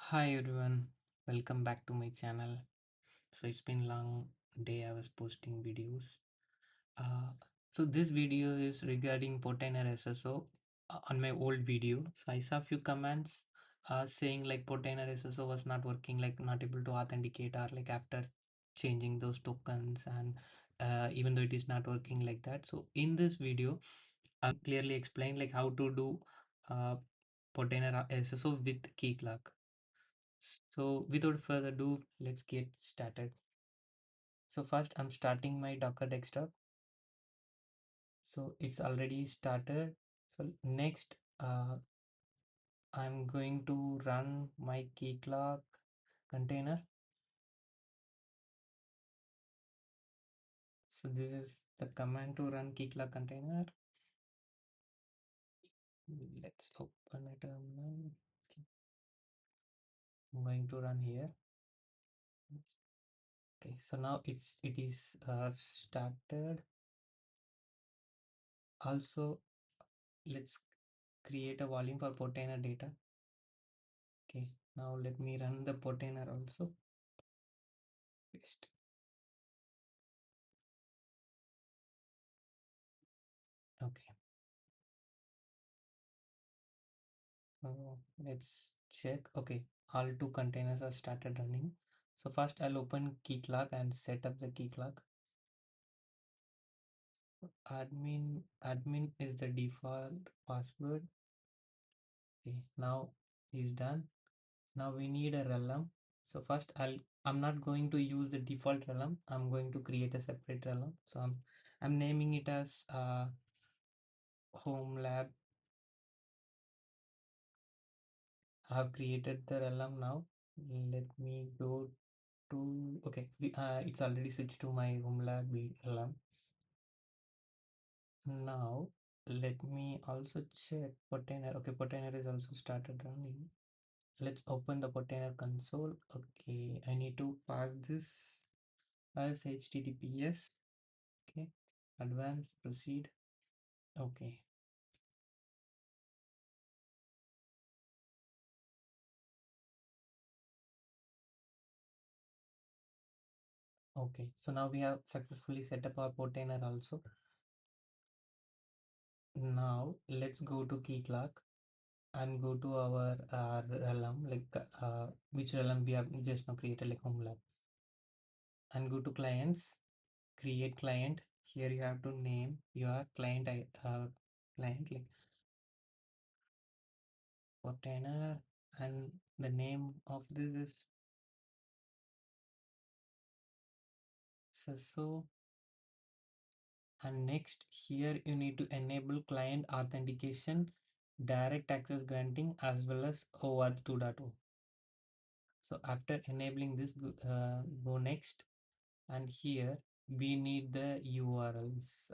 Hi everyone, welcome back to my channel. So it's been long day I was posting videos. Uh, so this video is regarding Portainer SSO on my old video. So I saw few comments saying like Portainer SSO was not working, like not able to authenticate or like after changing those tokens and even though it is not working like that. So in this video, I'll clearly explain like how to do uh, Portainer SSO with Keycloak. So without further ado, let's get started. So first I'm starting my Docker desktop. So it's already started. So next I'm going to run my Keycloak container. So this is the command to run Keycloak container. Let's open a terminal. Okay. I'm going to run here. Okay, so now it is started. Also, let's create a volume for Portainer data. Okay, now let me run the Portainer also. Paste. Okay, so let's check. Okay, all two containers are started running. So first I'll open Keycloak and set up the Keycloak. Admin is the default password. Okay, now is done. Now we need a realm. So first I'm not going to use the default realm. I'm going to create a separate realm. So I'm naming it as home lab. I have created the realm now. Let me go to okay. It's already switched to my home lab realm. Now let me also check Portainer. Okay, Portainer is also started running. Let's open the Portainer console. Okay, I need to pass this as HTTPS. Okay, advance, proceed. Okay, okay. So now we have successfully set up our Portainer also. Now let's go to Keycloak and go to our realm, like which realm we have just now created, like home lab, and go to clients, create client. Here you have to name your client client like Portainer, and the name of this is SSO. And next here you need to enable client authentication, direct access granting, as well as OAuth 2.0. So after enabling this, go next, and here we need the URLs.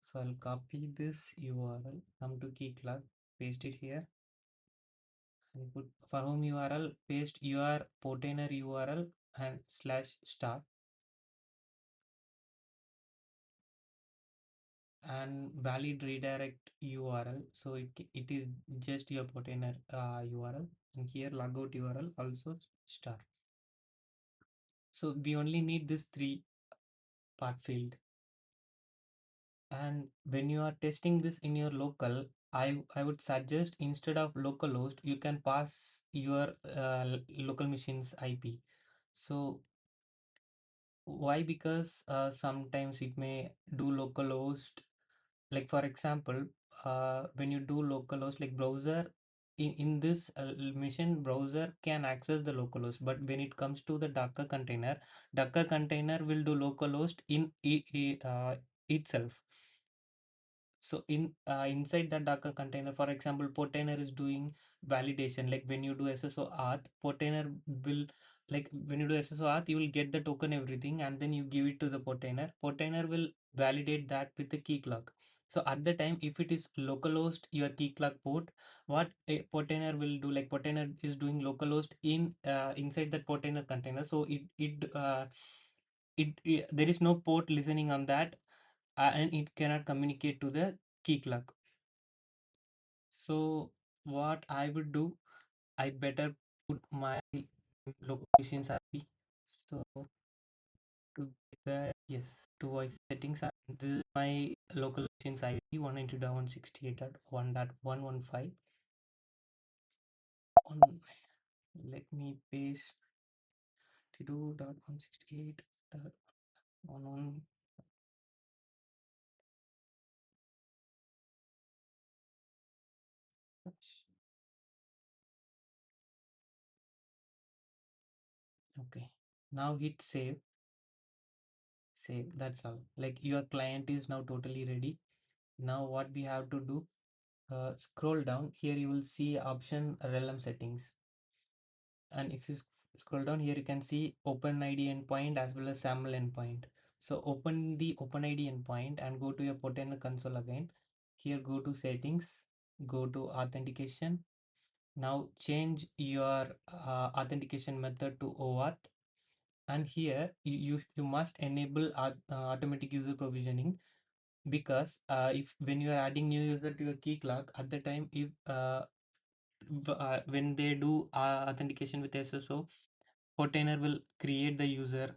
So I'll copy this URL, come to Keycloak, paste it here, and put for home URL, paste your Portainer URL and /start, and valid redirect URL. So it is just your Portainer URL, and here logout URL also star. So we only need this three part field. And when you are testing this in your local, I would suggest instead of localhost, you can pass your local machine's IP. So why? Because sometimes it may do localhost. Like for example, when you do localhost, like browser in this machine, browser can access the localhost. But when it comes to the Docker container will do localhost in itself. So inside that Docker container, for example, Portainer is doing validation. Like when you do SSO auth, Portainer will, like when you do SSO auth, you will get the token everything, and then you give it to the Portainer. Portainer will validate that with the Keycloak. So at the time, if it is localhost your Keycloak port, what a Portainer will do, like Portainer is doing localhost in inside that Portainer container. So there is no port listening on that, and it cannot communicate to the Keycloak. So what I would do, I better put my local machine's IP. So to get that, yes, to Wi-Fi settings, this is my local machine's IP 192.168.1.115. On, let me paste 32.168.11. Okay, now hit save. Save, that's all. Like your client is now totally ready. Now what we have to do, scroll down here, you will see option realm settings, and if you scroll down here, you can see OpenID endpoint as well as SAML endpoint. So open the OpenID endpoint and go to your Portainer console again. Here go to settings, go to authentication. Now change your authentication method to OAuth, and here you must enable automatic user provisioning, because if when you are adding new user to your Keycloak, at the time if when they do authentication with SSO, Portainer will create the user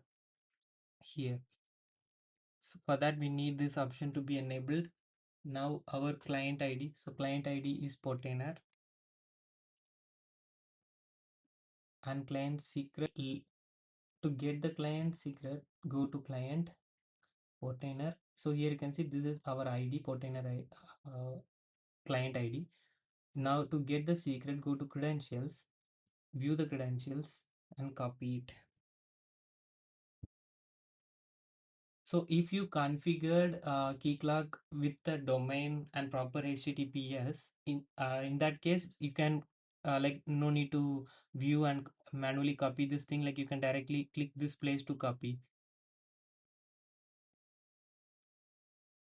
here. So for that we need this option to be enabled. Now our client ID, so client ID is Portainer, and client secret, to get the client secret, go to client Portainer. So here you can see this is our ID, Portainer client ID. Now to get the secret, go to credentials, view the credentials and copy it. So if you configured Keycloak with the domain and proper HTTPS, in that case you can like no need to view and manually copy this thing. Like you can directly click this place to copy.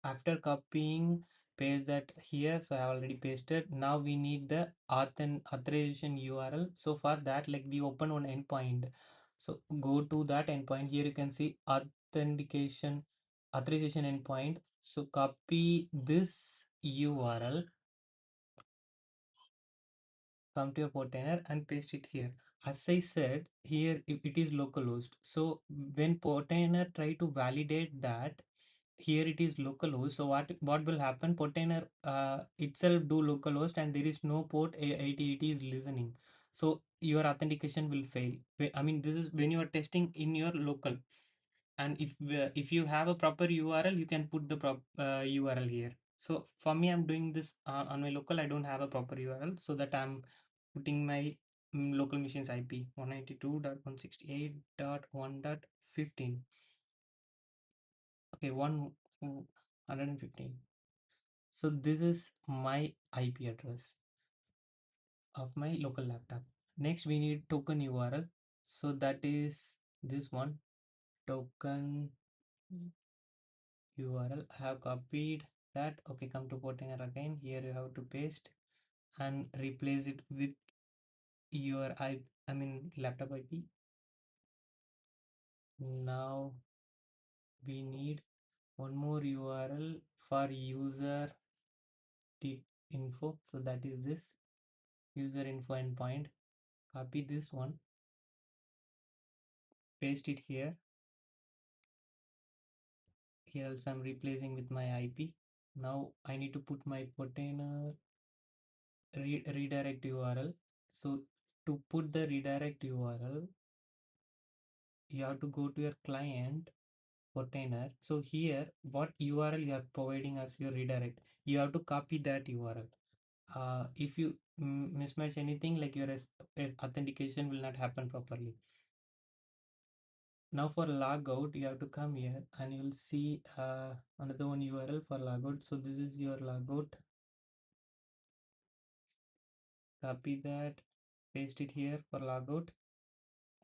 After copying, paste that here. So I have already pasted. Now we need the authorization URL. So for that, like we open one endpoint. So go to that endpoint. Here you can see authentication authorization endpoint. So copy this URL, come to your Portainer and paste it here. As I said, here it is localhost. So when Portainer try to validate that, here it is localhost. So what will happen? Portainer itself do localhost, and there is no port 8080 is listening. So your authentication will fail. I mean, this is when you are testing in your local. And if you have a proper URL, you can put the URL here. So for me, I'm doing this on my local. I don't have a proper URL, so that I'm putting my local machine's IP 192.168.1.15. Okay, 115. So this is my IP address of my local laptop. Next, we need token URL. So that is this one, token URL. I have copied that. Okay, come to Portainer again. Here you have to paste and replace it with your I mean laptop IP. Now we need one more URL for user info. So that is this user info endpoint. Copy this one, paste it here. Here also I'm replacing with my IP. Now I need to put my Portainer redirect URL. So to put the redirect URL, you have to go to your client Portainer. So here, what URL you are providing as your redirect, you have to copy that URL. If you mismatch anything, like your authentication will not happen properly. Now for logout, you have to come here and you will see another one URL for logout. So this is your logout. Copy that, paste it here for logout,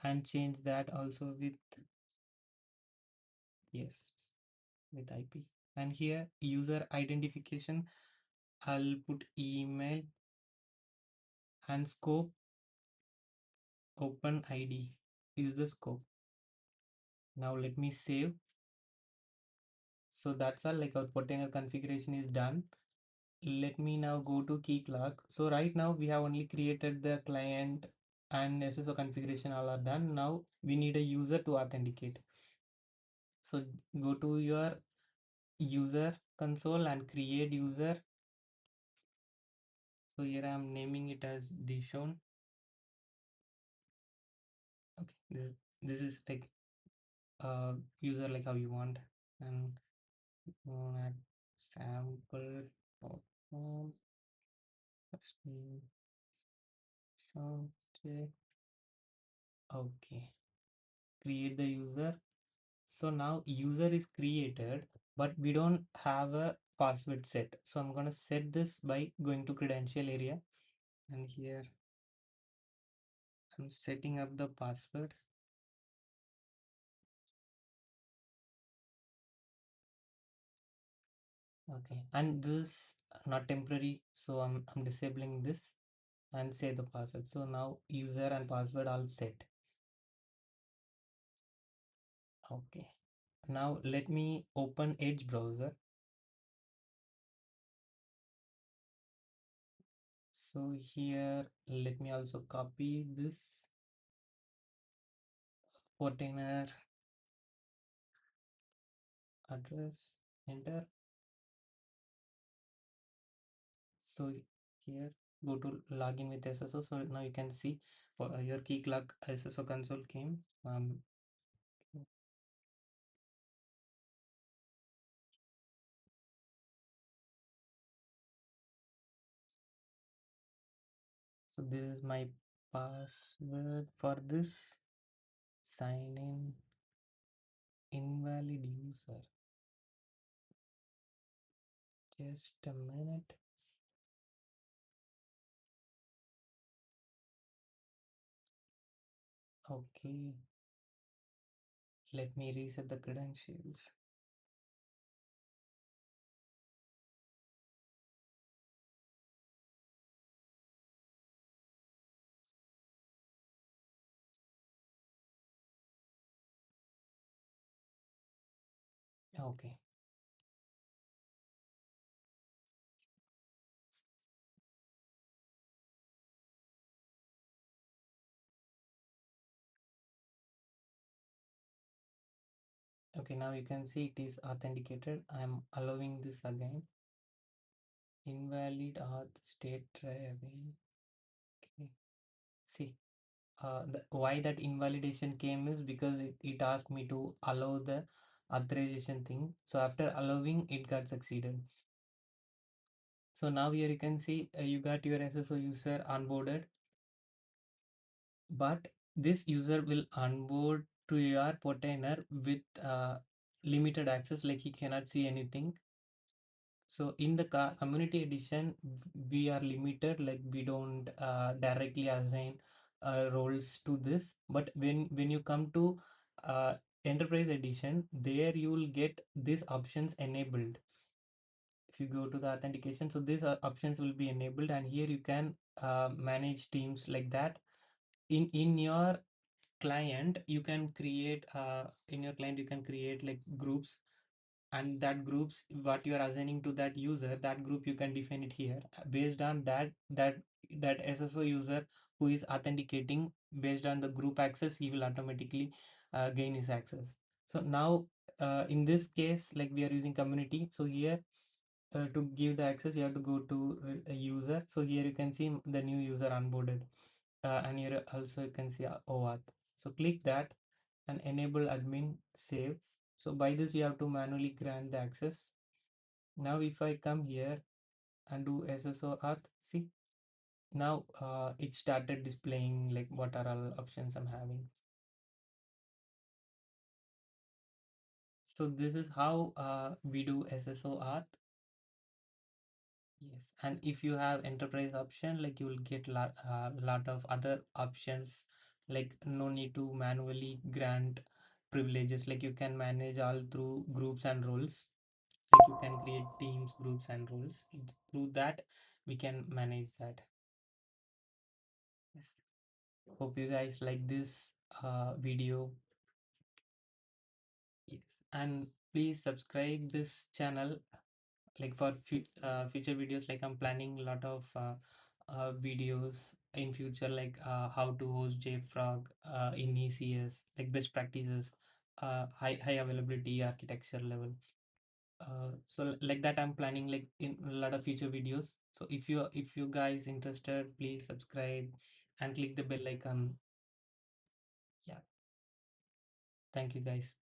and change that also with, yes, with IP. And here user identification, I'll put email, and scope open ID is the scope. Now let me save. So that's all, like our Portainer configuration is done. let me now go to Keycloak. So right now we have only created the client and SSO configuration all are done. Now we need a user to authenticate. So go to your user console and create user. So here I am naming it as Dishon. Okay, this is like user like how you want, and add sample platform first name Shante. Okay, create the user. So now user is created, but we don't have a password set. So I'm gonna set this by going to credential area, and here I'm setting up the password. Okay, and this not temporary, so I'm disabling this and say the password. So now user and password all set. Okay, now let me open Edge browser. So here let me also copy this Portainer address, enter. So here go to login with SSO. So now you can see for your Keycloak SSO console came. So this is my password for this sign in invalid user. Just a minute. Okay, let me reset the credentials. Okay, okay, now you can see it is authenticated. I'm allowing this again. Invalid auth state, try again. Okay, see why that invalidation came is because it asked me to allow the authorization thing. So after allowing, it got succeeded. So now here you can see you got your SSO user onboarded, but this user will onboard to your Portainer with limited access, like he cannot see anything. So in the community edition, we are limited, like we don't directly assign roles to this. But when you come to enterprise edition, there you will get these options enabled. If you go to the authentication, so these options will be enabled, and here you can manage teams like that. In your client, you can create like groups, and that groups what you are assigning to that user, that group you can define it here based on that SSO user who is authenticating. Based on the group access, he will automatically gain his access. So now in this case, like we are using community, so here to give the access, you have to go to a user. So here you can see the new user onboarded, and here also you can see OAuth. So click that and enable admin save. So by this you have to manually grant the access. Now if I come here and do SSO auth, see now it started displaying like what are all options I'm having. So this is how we do SSO auth. Yes, and if you have enterprise option, like you will get lot of other options, like no need to manually grant privileges, like you can manage all through groups and roles. Like you can create teams, groups, and roles. Through that, we can manage that. Yes. Hope you guys like this video. Yes, and please subscribe this channel like for future videos, like I'm planning a lot of videos in future, like how to host JFrog in ECS, like best practices, high availability architecture level. So like that I'm planning like in a lot of future videos. So if you guys interested, please subscribe and click the bell icon. Yeah, thank you guys.